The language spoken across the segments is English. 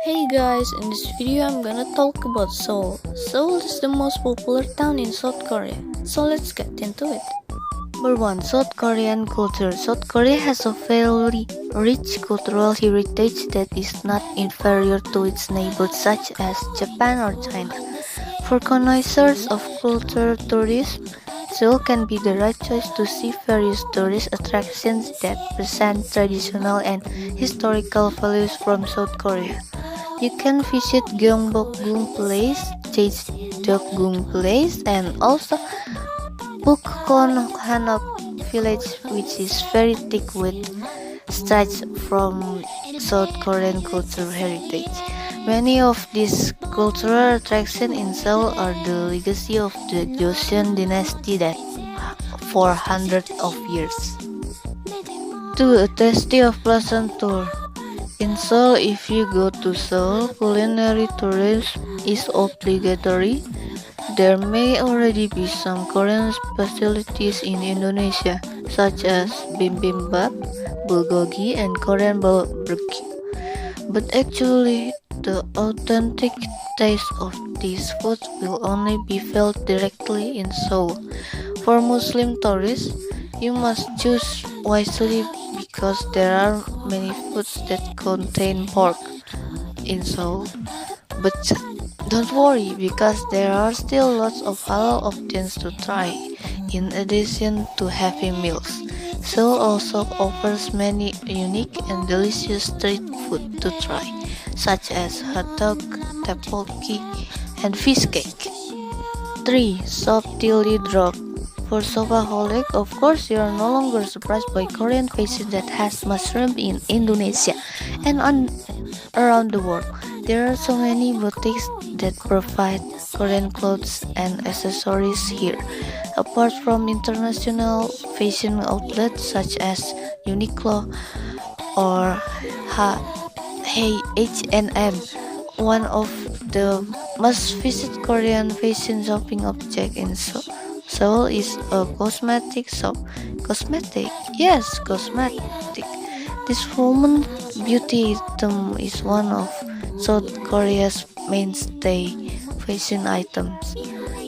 Hey guys, in this video I'm gonna talk about Seoul. Seoul is the most popular town in South Korea, so let's get into it. Number 1. South Korean culture. South Korea has a fairly rich cultural heritage that is not inferior to its neighbors such as Japan or China. For connoisseurs of culture tourism, Seoul can be the right choice to see various tourist attractions that present traditional and historical values from South Korea. You can visit Gyeongbokgung Place, Jeongdokgung Place, and also Bukgon Hanok Village, which is very thick with sites from South Korean cultural heritage. Many of these cultural attractions in Seoul are the legacy of the Joseon dynasty that for hundreds of years. 2. A tasty of pleasant tour. In Seoul, if you go to Seoul, culinary tourism is obligatory. There may already be some Korean specialties in Indonesia, such as bibimbap, bulgogi, and Korean barbecue. But actually, the authentic taste of these foods will only be felt directly in Seoul. For Muslim tourists, you must choose wisely because there are many foods that contain pork in Seoul. But don't worry because there are still lots of halal options to try, in addition to heavy meals. Seoul also offers many unique and delicious street food to try, such as hot dog, tteokbokki, and fish cake. 3. Shop till you drop. For shopaholic, of course, you are no longer surprised by Korean fashion that has mushroomed in Indonesia and around the world. There are so many boutiques that provide Korean clothes and accessories here. Apart from international fashion outlets such as Uniqlo or H&M, one of the most visited Korean fashion shopping object in Seoul is a cosmetic shop. Cosmetic? Yes, cosmetic. This woman beauty item is one of South Korea's mainstay fashion items.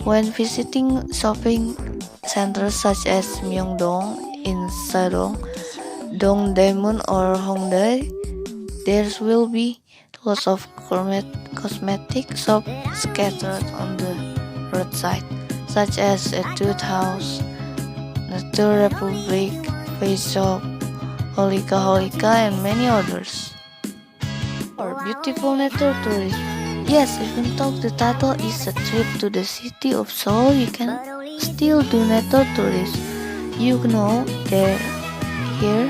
When visiting shopping centers such as Myeongdong in Sadong, Dongdaemun or Hongdae, there will be lots of cosmetic shops scattered on the roadside, such as Etude House, Nature Republic, Face Shop, Holika, and many others. Or beautiful nature tourism. Yes, even though the title is a trip to the city of Seoul, you can still do nature tourism. You know that here,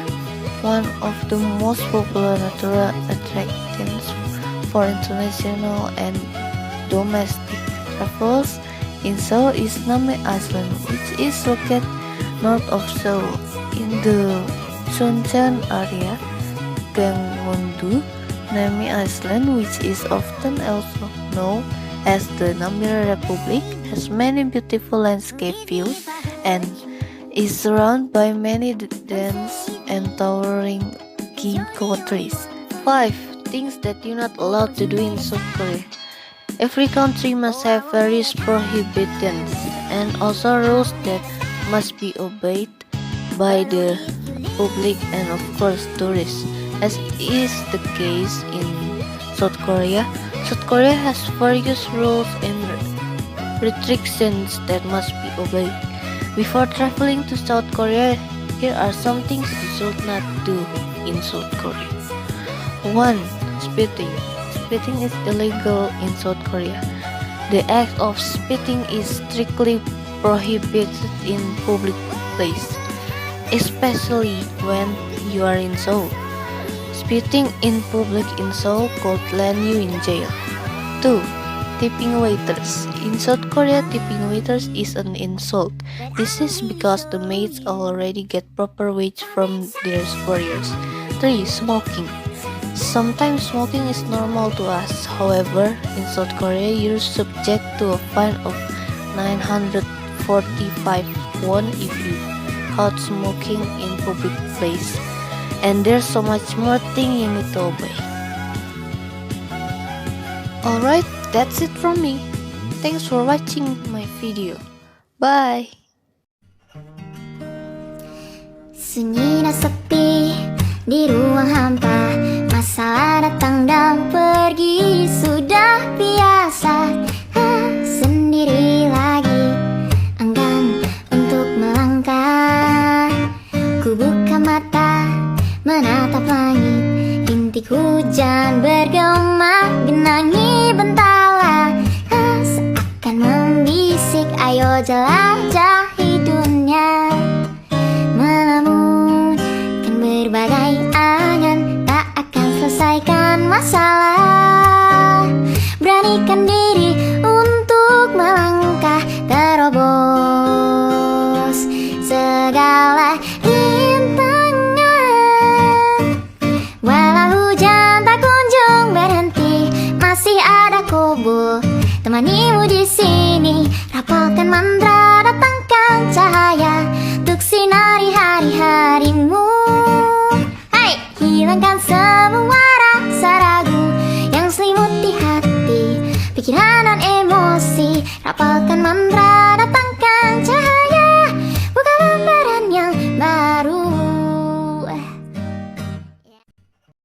one of the most popular natural attractions for international and domestic travelers in Seoul is Name Island, which is located north of Seoul in the Suncheon area. Gangwon-do, Name Island, which is often also known as the Namir Republic, has many beautiful landscape views and is surrounded by many dense and towering ginkgo trees. 5. Things that you're not allowed to do in South Korea. Every country must have various prohibitions and also rules that must be obeyed by the public and of course tourists. As is the case in South Korea, South Korea has various rules and restrictions that must be obeyed. Before traveling to South Korea, here are some things you should not do in South Korea. 1. Spitting. Spitting is illegal in South Korea. The act of spitting is strictly prohibited in public place, especially when you are in Seoul. Spitting in public in Seoul could land you in jail. 2. Tipping waiters. In South Korea, tipping waiters is an insult. This is because the maids already get proper wage from their superiors. 3. Smoking. Sometimes smoking is normal to us. However, in South Korea, you're subject to a fine of 945 won if you caught smoking in public place. And there's so much more thing you need to obey. Alright, that's it from me. Thanks for watching my video. Bye. Sunyi dan sepi di ruang hampa, masalah datang dan pergi sudah biasa. Sendiri lagi, enggan untuk melangkah. Ku buka mata, menatap langit, rintik hujan bergema, genangi bentala. Seakan membisik, ayo jelajahi dunia. Melamunkan berbagai angan, tak akan selesaikan masalah. Beranikan diri untuk melangkah, terobos segala rintangan. Walau hujan tak kunjung berhenti, masih ada kubu temanimu di sini. Rapalkan mantra, datangkan cahaya untuk sinari hari-harimu. Hai, hilangkan semua rasa ragu yang selimuti hati, pikiran dan emosi. Rapalkan mantra,